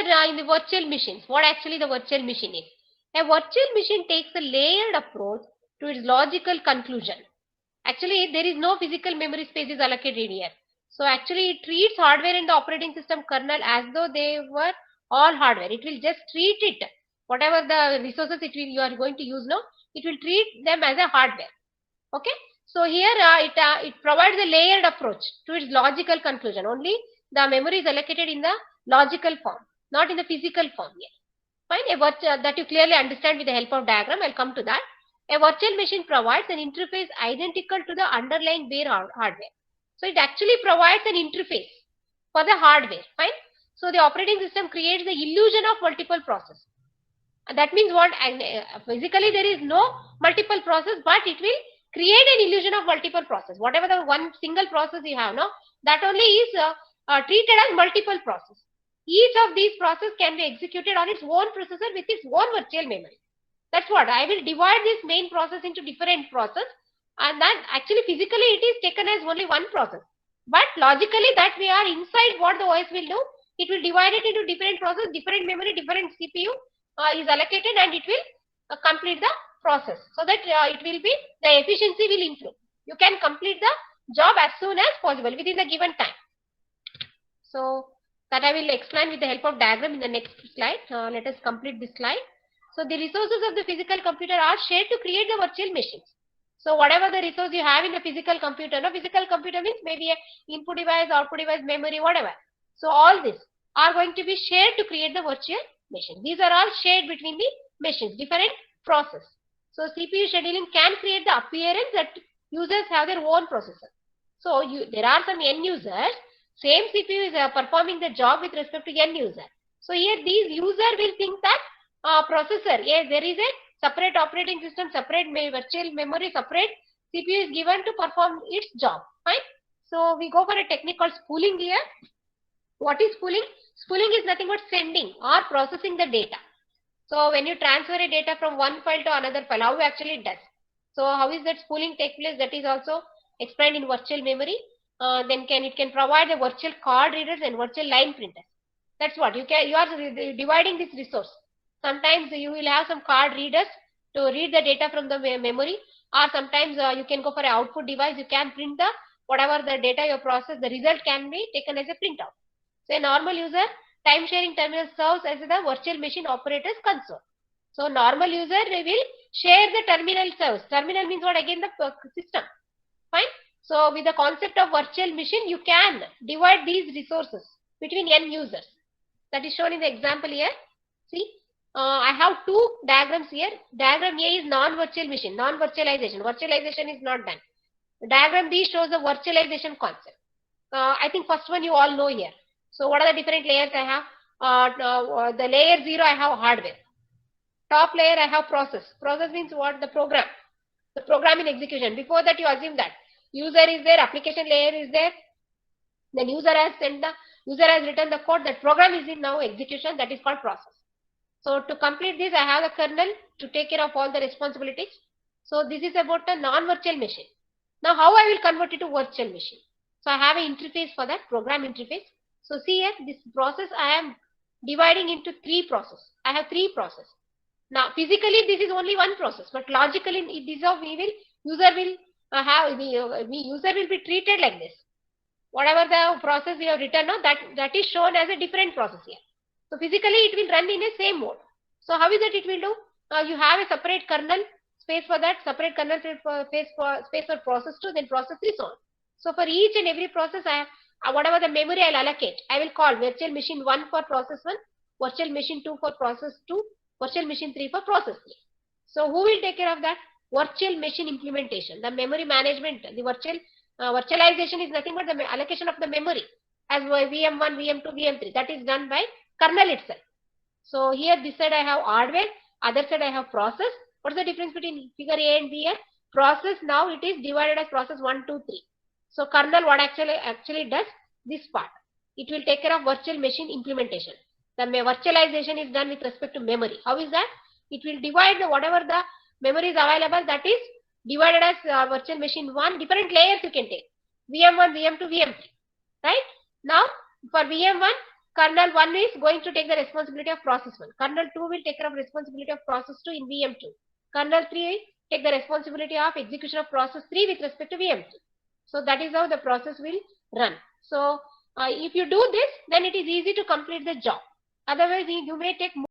in the virtual machines, what actually the virtual machine is. A virtual machine takes a layered approach to its logical conclusion. Actually, there is no physical memory space is allocated here. So actually, it treats hardware in the operating system kernel as though they were all hardware. It will just treat it, whatever the resources you are going to use now, it will treat them as a hardware. Okay. So here it provides a layered approach to its logical conclusion. Only the memory is allocated in the logical form, not in the physical form yet. Fine. That you clearly understand with the help of diagram. I'll come to that. A virtual machine provides an interface identical to the underlying bare hardware. So it actually provides an interface for the hardware. Fine. So the operating system creates the illusion of multiple processes. That means what? Physically there is no multiple process, but it will create an illusion of multiple process. Whatever the one single process you have now, that only is treated as multiple process. Each of these processes can be executed on its own processor with its own virtual memory. That's what I will divide this main process into different process, and then actually physically it is taken as only one process. But logically that we are inside what the OS will do, it will divide it into different process, different memory, different CPU is allocated, and it will complete the process, so that it will be, the efficiency will improve. You can complete the job as soon as possible within the given time. So that I will explain with the help of diagram in the next slide. Let us complete this slide. So the resources of the physical computer are shared to create the virtual machines. So whatever the resource you have in the physical computer, no, physical computer means maybe a input device, output device, memory, whatever. So all these are going to be shared to create the virtual machine. These are all shared between the machines, different process. So CPU scheduling can create the appearance that users have their own processor. So there are some end users, same CPU is performing the job with respect to end user. So here these user will think that processor, yes, there is a separate operating system, separate virtual memory, separate CPU is given to perform its job. Fine. So we go for a technique called spooling here. What is spooling? Spooling is nothing but sending or processing the data. So when you transfer a data from one file to another file, how actually it does? So how is that spooling take place? That is also explained in virtual memory. Then it can provide the virtual card readers and virtual line printers. That's what you are dividing this resource. Sometimes you will have some card readers to read the data from the memory, or sometimes you can go for an output device. You can print the whatever the data you process, the result can be taken as a printout. So a normal user, time sharing terminal serves as the virtual machine operator's console. So normal user will share the terminal serves. Terminal means what? Again, the system. Fine. So with the concept of virtual machine, you can divide these resources between end users. That is shown in the example here. See, I have two diagrams here. Diagram A is non-virtual machine, non-virtualization. Virtualization is not done. Diagram B shows the virtualization concept. I think first one you all know here. So what are the different layers I have? The layer 0 I have hardware. Top layer I have process. Process means what? The program. The program in execution. Before that you assume that user is there, application layer is there. Then user has written the code. That program is in now execution. That is called process. So to complete this, I have the kernel to take care of all the responsibilities. So this is about a non-virtual machine. Now how I will convert it to virtual machine? So I have an interface for that, program interface. So see here, this process I am dividing into three processes. I have three processes. Now physically this is only one process, but logically this is how user will be treated like this. Whatever the process we have written now, that is shown as a different process here. So physically it will run in a same mode. So how is it will do? You have a separate kernel space for that, separate kernel space for process 2, then process 3, so on. So for each and every process I have, whatever the memory I'll allocate, I will call virtual machine 1 for process 1, virtual machine 2 for process 2, virtual machine 3 for process 3. So who will take care of that? Virtual machine implementation, the memory management, the virtualization is nothing but the allocation of the memory as VM1, VM2, VM3. That is done by kernel itself. So here this side I have hardware, other side I have process. What's the difference between figure A and B here? Process now it is divided as process 1, 2, 3. So kernel what actually does this part. It will take care of virtual machine implementation. The virtualization is done with respect to memory. How is that? It will divide whatever the memory is available, that is divided as virtual machine 1, different layers you can take. VM1, VM2, VM3. Right? Now for VM1, Kernel 1 is going to take the responsibility of process 1. Kernel 2 will take care of responsibility of process 2 in VM2. Kernel 3 will take the responsibility of execution of process 3 with respect to VM3. So that is how the process will run. So if you do this, then it is easy to complete the job. Otherwise, you may take